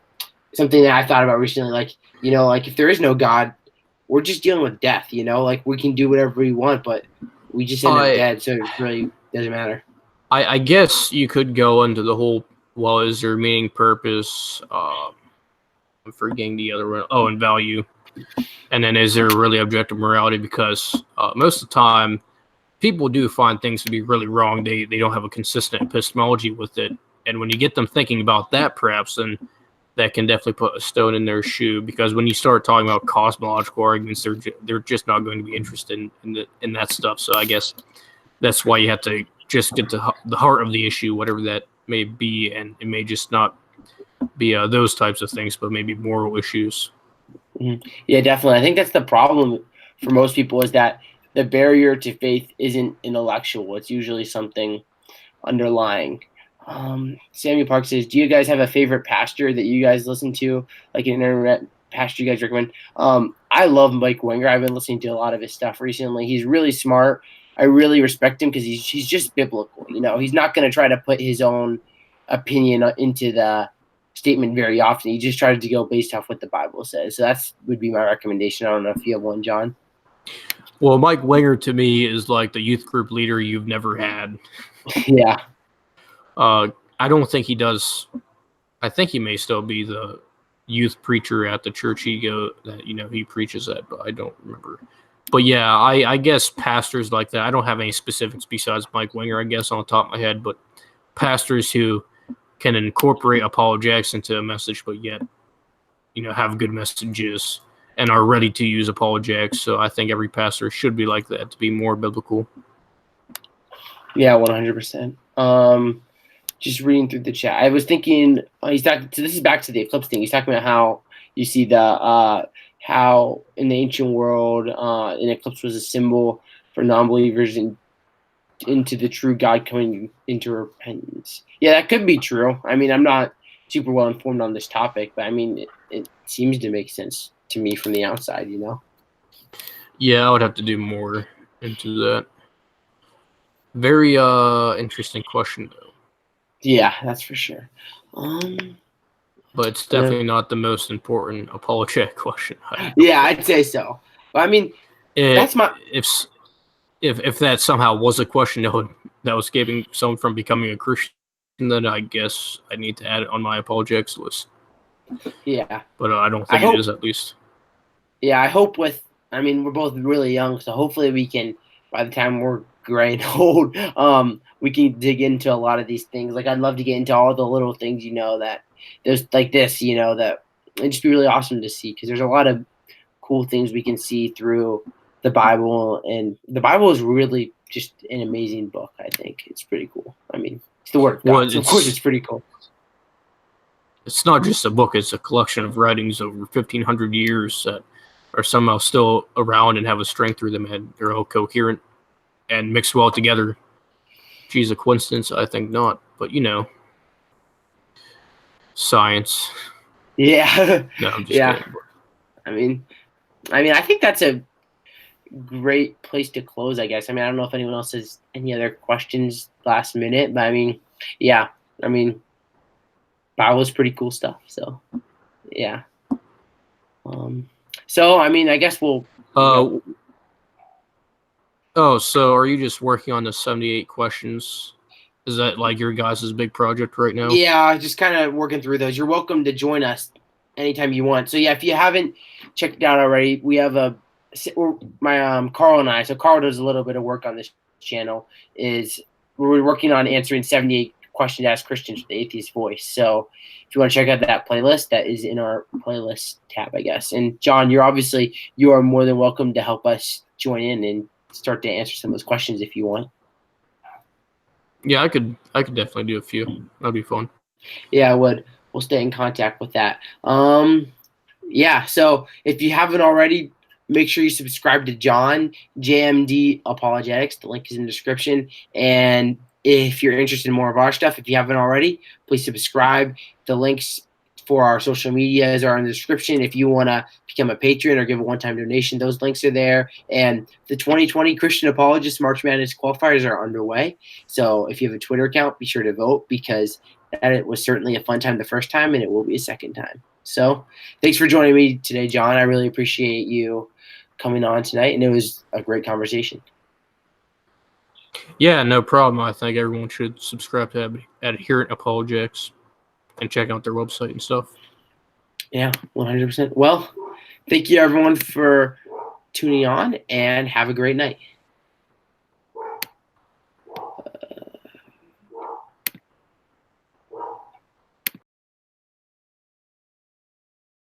something that I thought about recently. Like, like, if there is no God, we're just dealing with death. Like, we can do whatever we want, but we just end up dead. So it really doesn't matter. I guess you could go into the whole, well, is there meaning, purpose? I'm forgetting the other one. Oh, and value. And then is there really objective morality? Because most of the time, people do find things to be really wrong. They don't have a consistent epistemology with it. And when you get them thinking about that, perhaps, then that can definitely put a stone in their shoe, because when you start talking about cosmological arguments, they're just not going to be interested in that stuff. So I guess that's why you have to just get to the heart of the issue, whatever that may be, and it may just not be those types of things, but maybe moral issues. Mm-hmm. Yeah, definitely. I think that's the problem for most people, is that the barrier to faith isn't intellectual. It's usually something underlying. Samuel Park says, "Do you guys have a favorite pastor that you guys listen to, like an internet pastor you guys recommend?" I love Mike Winger. I've been listening to a lot of his stuff recently. He's really smart. I really respect him because he's just biblical. You know, he's not going to try to put his own opinion into the statement very often. He just tries to go based off what the Bible says. So that's would be my recommendation. I don't know if you have one, John. Well, Mike Winger to me is like the youth group leader you've never had. Yeah. I don't think he does. I think he may still be the youth preacher at the church he preaches at, but I don't remember. But yeah, I guess pastors like that. I don't have any specifics besides Mike Winger, I guess, on the top of my head, but pastors who can incorporate apologetics into a message, but yet, have good messages and are ready to use apologetics. So I think every pastor should be like that to be more biblical. Yeah, 100%. Just reading through the chat, I was thinking he's talking. So this is back to the eclipse thing. He's talking about how you see the how in the ancient world an eclipse was a symbol for non-believers into the true God coming into repentance. Yeah, that could be true. I mean, I'm not super well informed on this topic, but I mean, it seems to make sense to me from the outside, you know? Yeah, I would have to do more into that. Very interesting question, though. Yeah, that's for sure. But it's definitely not the most important apologetic question. Yeah, I'd say so. But I mean, that's my if that somehow was a question that was keeping someone from becoming a Christian, then I guess I need to add it on my apologetics list. Yeah, but I don't think it is, at least. Yeah, I hope I mean, we're both really young, so hopefully we can, by the time we're gray and old, we can dig into a lot of these things. Like, I'd love to get into all the little things, that there's like this, that it'd just be really awesome to see, because there's a lot of cool things we can see through the Bible, and the Bible is really just an amazing book. I think it's pretty cool. I mean, it's the Word of God, so of course it's pretty cool. It's not just a book; it's a collection of writings over 1,500 years that are somehow still around and have a strength through them, and they're all coherent and mixed well together. Geez, a coincidence? I think not, but science. Yeah. No, I'm just kidding. I mean, I think that's a great place to close, I guess. I mean, I don't know if anyone else has any other questions last minute, but I mean, yeah. I mean, Bible's pretty cool stuff. So, yeah. So, I mean, I guess we'll. Oh, so are you just working on the 78 questions? Is that like your guys' big project right now? Yeah, just kind of working through those. You're welcome to join us anytime you want. So yeah, if you haven't checked it out already, we have my Carl and I. So Carl does a little bit of work on this channel. We're working on answering 78 questions asked Christians with the atheist voice. So if you want to check out that playlist, that is in our playlist tab, I guess. And John, you are more than welcome to help us join in and start to answer some of those questions if you want. Yeah, I could definitely do a few. That'd be fun. Yeah, I would. We'll stay in contact with that. Yeah, so if you haven't already, make sure you subscribe to John, JMD Apologetics. The link is in the description. And if you're interested in more of our stuff, if you haven't already, please subscribe. The links for our social medias are in the description. If you want to become a patron or give a one-time donation, those links are there. And the 2020 Christian Apologist March Madness qualifiers are underway. So if you have a Twitter account, be sure to vote, because it was certainly a fun time the first time, and it will be a second time. So thanks for joining me today, John. I really appreciate you coming on tonight, and it was a great conversation. Yeah, no problem. I think everyone should subscribe to Adherent Apologetics and check out their website and stuff. Yeah, 100%. Well, thank you everyone for tuning on, and have a great night.